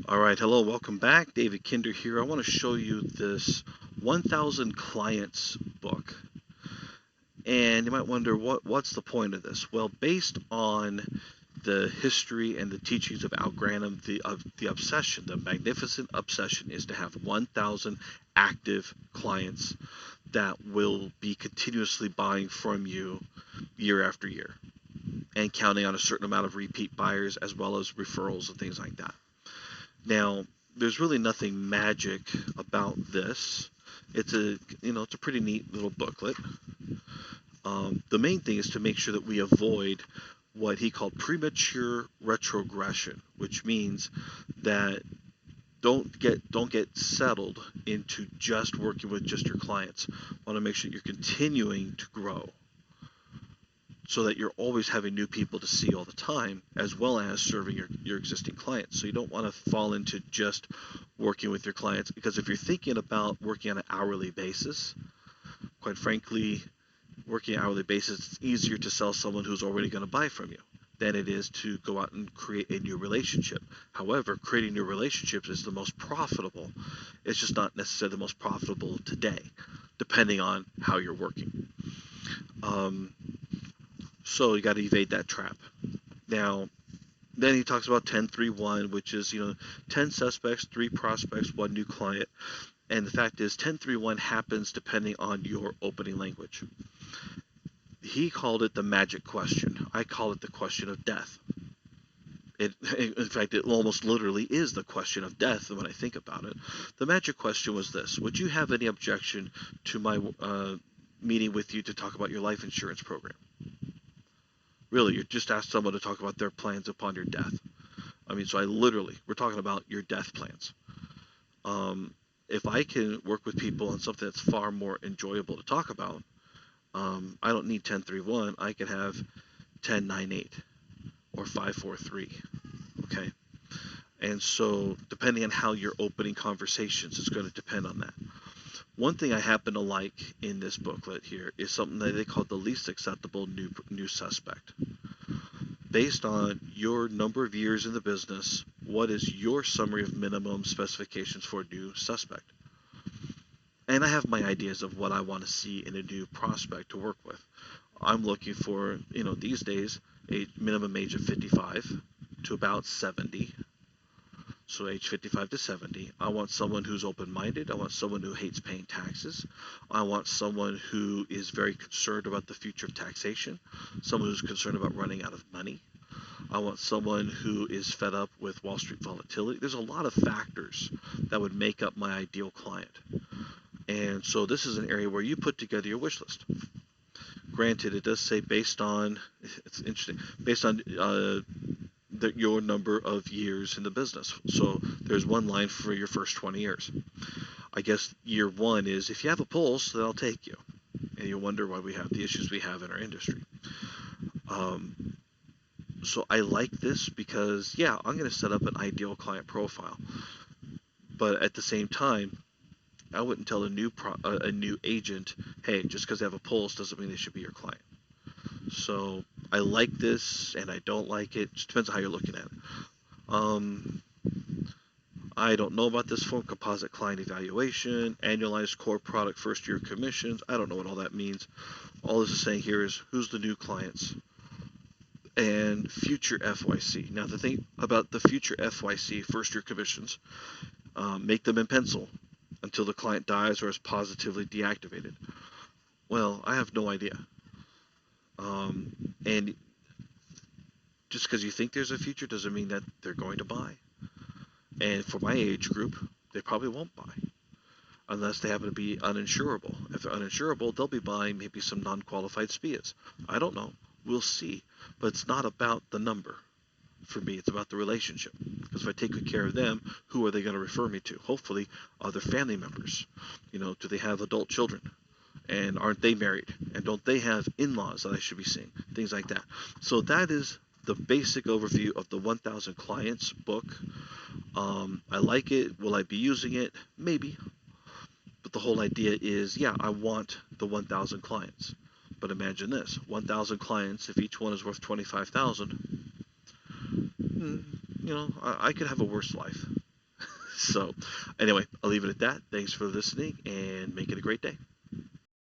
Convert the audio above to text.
All right, hello, welcome back. David Kinder here. I want to show you this 1000 Clients book. And you might wonder, what's the point of this? Well, based on the history and the teachings of Al Granum, the obsession, the magnificent obsession is to have 1000 active clients that will be continuously buying from you year after year and counting on a certain amount of repeat buyers as well as referrals and things like that. Now, there's really nothing magic about this. It's a pretty neat little booklet. The main thing is to make sure that we avoid what he called premature retrogression, which means that don't get settled into just working with just your clients. Want to make sure you're continuing to grow, so that you're always having new people to see all the time, as well as serving your existing clients. So you don't want to fall into just working with your clients, because if you're thinking about working on an hourly basis, quite frankly, working on an hourly basis, it's easier to sell someone who's already going to buy from you than it is to go out and create a new relationship. However, creating new relationships is the most profitable. It's just not necessarily the most profitable today, depending on how you're working. So you got to evade that trap. Now, then he talks about 10-3-1, which is, 10 suspects, 3 prospects, 1 new client. And the fact is 10-3-1 happens depending on your opening language. He called it the magic question. I call it the question of death. In fact, it almost literally is the question of death when I think about it. The magic question was this: would you have any objection to my meeting with you to talk about your life insurance program? Really, you just asked someone to talk about their plans upon your death. We're talking about your death plans. If I can work with people on something that's far more enjoyable to talk about, I don't need 10-3-1. I could have 10-9-8 or 5-4-3. Okay? And so, depending on how you're opening conversations, it's going to depend on that. One thing I happen to like in this booklet here is something that they call the least acceptable new suspect. Based on your number of years in the business, what is your summary of minimum specifications for a new suspect? And I have my ideas of what I want to see in a new prospect to work with. I'm looking for, these days, a minimum age of 55 to about 70. So age 55 to 70. I want someone who's open-minded. I want someone who hates paying taxes. I want someone who is very concerned about the future of taxation. Someone who's concerned about running out of money. I want someone who is fed up with Wall Street volatility. There's a lot of factors that would make up my ideal client. And so this is an area where you put together your wish list. Granted, it does say based on your number of years in the business. So there's one line for your first 20 years. I guess year 1 is, if you have a pulse, then I'll take you. And you'll wonder why we have the issues we have in our industry. So I like this because, yeah, I'm going to set up an ideal client profile. But at the same time, I wouldn't tell a new agent, hey, just because they have a pulse doesn't mean they should be your client. So I like this and I don't like it. Just depends on how you're looking at it. I don't know about this form: composite client evaluation, annualized core product first year commissions. I don't know what all that means. All this is saying here is who's the new clients and future FYC. Now, the thing about the future FYC, first year commissions, make them in pencil until the client dies or is positively deactivated. Well, I have no idea. And just because you think there's a future doesn't mean that they're going to buy. And for my age group, they probably won't buy unless they happen to be uninsurable. If they're uninsurable, they'll be buying maybe some non-qualified SPIAs. I don't know. We'll see. But it's not about the number. For me, it's about the relationship. Because if I take good care of them, who are they going to refer me to? Hopefully, other family members. Do they have adult children? And aren't they married? And don't they have in-laws that I should be seeing? Things like that. So that is the basic overview of the 1000 Clients book. I like it. Will I be using it? Maybe. But the whole idea is, yeah, I want the 1000 clients. But imagine this: 1000 clients, if each one is worth 25,000, I could have a worse life. So anyway, I'll leave it at that. Thanks for listening and make it a great day.